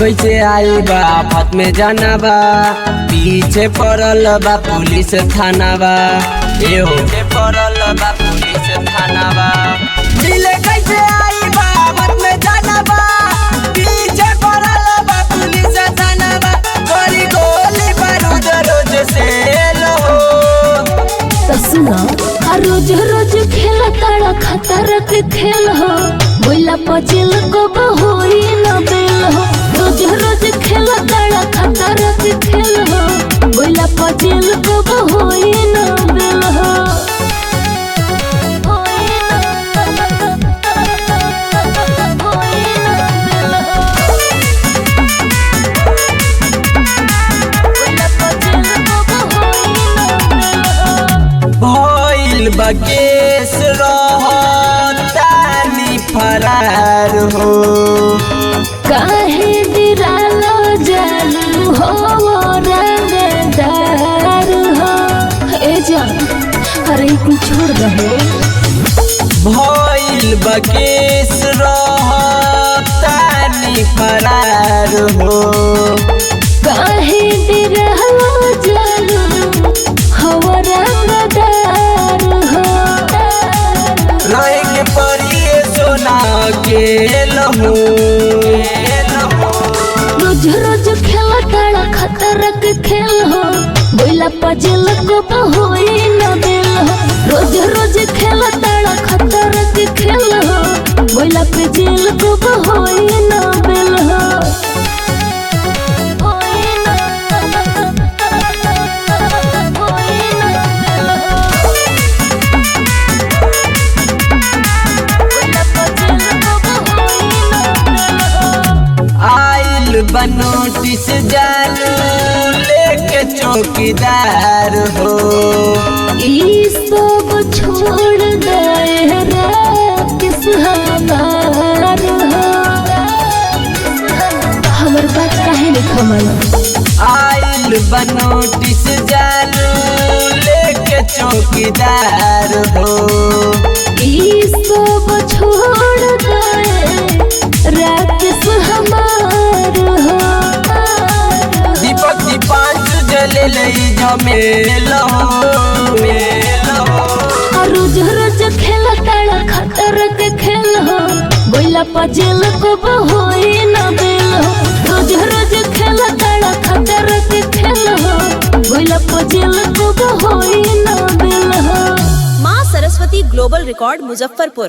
कैसे आई बा आफत में जाना बा, पीछे पड़ल बा पुलिस थाना बा, पीछे पड़ल बा पुलिस थाना बा। मिले कैसे आई बा आफत में जाना बा, पीछे पड़ल बा पुलिस थाना बा, गोली गोली बारूद रोज से लो। सुना रोज रोज खेल तारा खतर के खेल हो, बोला पचिल को होई न बेल हो। रोज रोज खेल तारा खतर के खेल हो, बोला पचिल को होई न बेल हो। बकेस रहतानी फरार हो, काहे दिरालो जालू हो रंगदार हो। ए जान अरे कुछ छोड़ दे। भइल बकेस रहतानी फरार हो, काहे दिरालो जालू हो रंगदार हो। रहेंगे परिए सोना के लहू। रोज रोज खेल तारा खतर के खेल हो, बोला पजिल को होई न बेल हो। रोज रोज खेल तारा खतर के खेल हो, बोला पजिल को होई न बेल हो। बनोटिस जानू लेके चौकीदार हो, सब छोड़ गए किस हमार हो। हमर बात काहे नहीं खमल। आइल बनोटिस जानू लेके चौकीदार हो, सब छोड़ गए राकेश हमार हो। दीपक दीपांशु जले लई जमेल हो। रोज रोज खेल तारा खतर के खेल हो, बोला पजिल को होई न बेल हो। रोज रोज खेल तारा खतर के खेल हो, बोला पजिल को होई न बेल हो। माँ सरस्वती ग्लोबल रिकॉर्ड मुजफ्फरपुर।